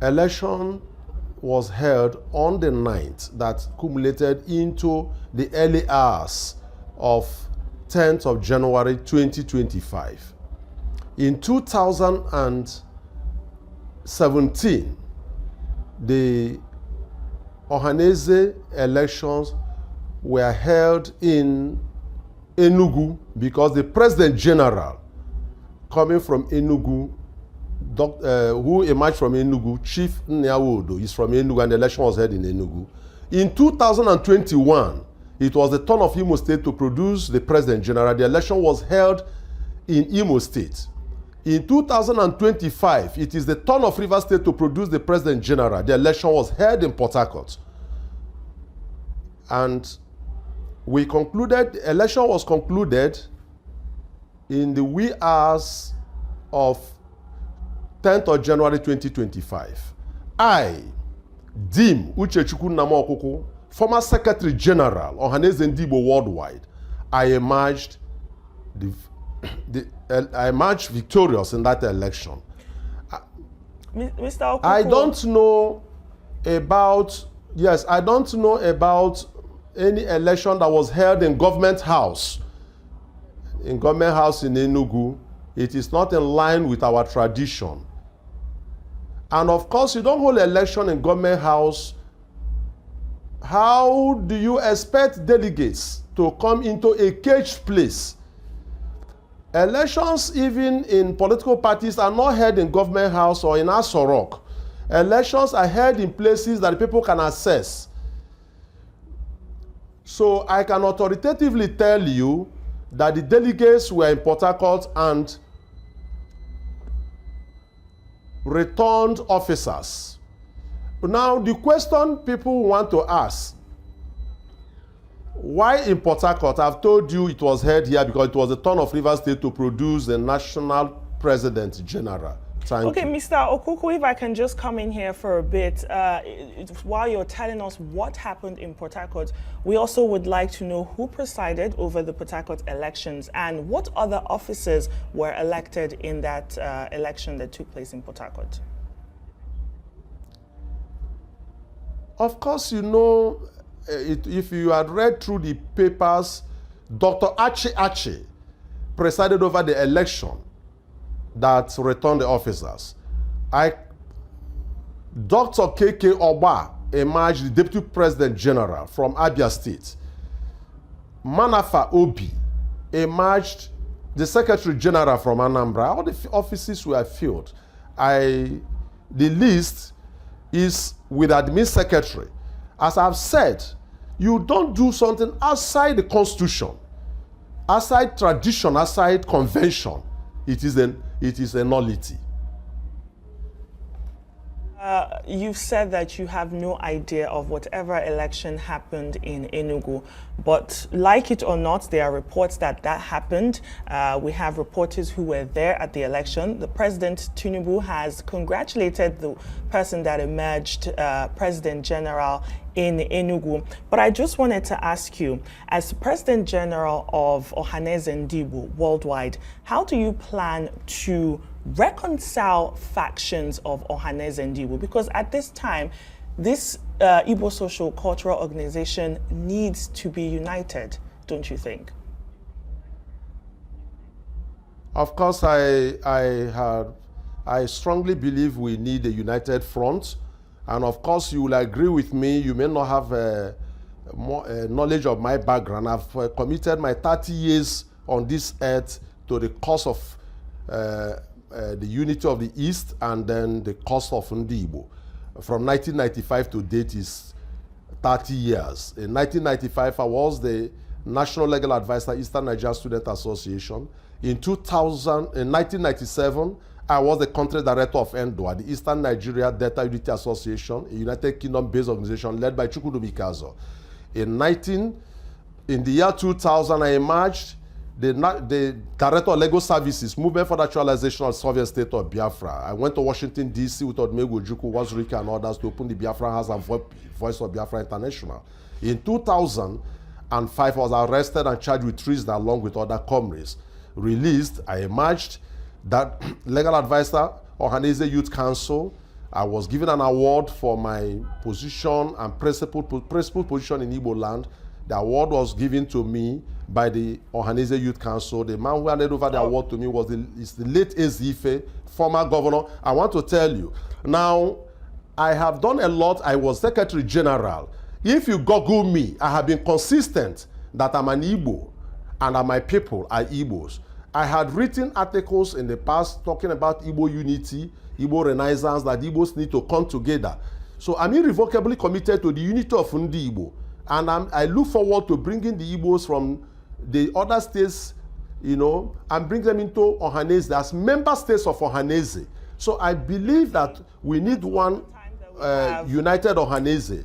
election was held on the 9th that culminated into the early hours of 10th of January 2025. In 2017, the Ohanaeze elections were held in Enugu because the President General coming from Enugu, who emerged from Enugu, Chief Nyawodo, is from Enugu, and the election was held in Enugu. In 2021, it was the turn of Imo State to produce the President General. The election was held in Imo State. In 2025, it is the turn of Rivers State to produce the President General. The election was held in Port Harcourt. And we concluded, the election was concluded in the wee hours of 10th of January 2025. I, Dim Uchechukwu Nnamdi Okwukwu, former Secretary General, Ohanaeze Ndigbo worldwide, I emerged victorious in that election. Mr. Okwukwu, I don't know about any election that was held in Government House. In Government House in Enugu, it is not in line with our tradition. And of course, you don't hold election in Government House. How do you expect delegates to come into a caged place? Elections, even in political parties, are not held in Government House or in Aso Rock. Elections are held in places that people can access. So I can authoritatively tell you that the delegates were in Port Harcourt and returned officers. Now, the question people want to ask, why in Port Harcourt? I've told you it was held here because it was the turn of Rivers State to produce the National President General. Thank you. Mr. Okwukwu, if I can just come in here for a bit, while you're telling us what happened in Port Harcourt, we also would like to know who presided over the Port Harcourt elections and what other officers were elected in that election that took place in Port Harcourt. Of course, you know, if you had read through the papers, Dr. Achi presided over the election that returned the officers. Dr. K.K. Oba emerged the Deputy President General from Abia State. Manafa Obi emerged the Secretary General from Anambra. All the offices were filled. The list is with Admin Secretary. As I've said, you don't do something outside the Constitution, outside tradition, outside convention. It is a nullity. You've said that you have no idea of whatever election happened in Enugu, but like it or not, there are reports that happened. We have reporters who were there at the election. The President Tinubu has congratulated the person that emerged President General in Enugu. But I just wanted to ask you, as President General of Ohanaeze Ndigbo worldwide, how do you plan to reconcile factions of Ohanaeze Ndigbo? Because at this time, this Igbo social cultural organization needs to be united, don't you think? Of course, I strongly believe we need a united front. And of course, you will agree with me, you may not have knowledge of my background. I've committed my 30 years on this earth to the cause of the unity of the East and then the cause of Ndigbo. From 1995 to date is 30 years. In 1995, I was the National Legal Advisor, Eastern Nigeria Student Association. In 1997, I was the country director of ENDOA, the Eastern Nigeria Data Unity Association, a United Kingdom-based organization led by Chukwudu Bikazo. In the year 2000, I emerged the Director of Legal Services, Movement for the Actualization of the Sovereign State of Biafra. I went to Washington, D.C. with Odumegwu Ojukwu, Wazurike, and others to open the Biafra House and Voice of Biafra International. In 2005, I was arrested and charged with treason along with other comrades. Released, I emerged that legal advisor, Ohanaeze Youth Council, I was given an award for my position and principal position in Igbo land. The award was given to me by the Ohanaeze Youth Council. The man who handed over the award to me was the late Ezife, former governor. I want to tell you, now, I have done a lot. I was Secretary General. If you Google me, I have been consistent that I'm an Igbo and that my people are Igbos. I had written articles in the past talking about Igbo unity, Igbo renaissance, that Igbos need to come together. So I'm irrevocably committed to the unity of Ndigbo. And I look forward to bringing the Igbos from the other states, you know, and bring them into Ohanaeze as member states of Ohanaeze. So I believe that we need one united Ohanaeze.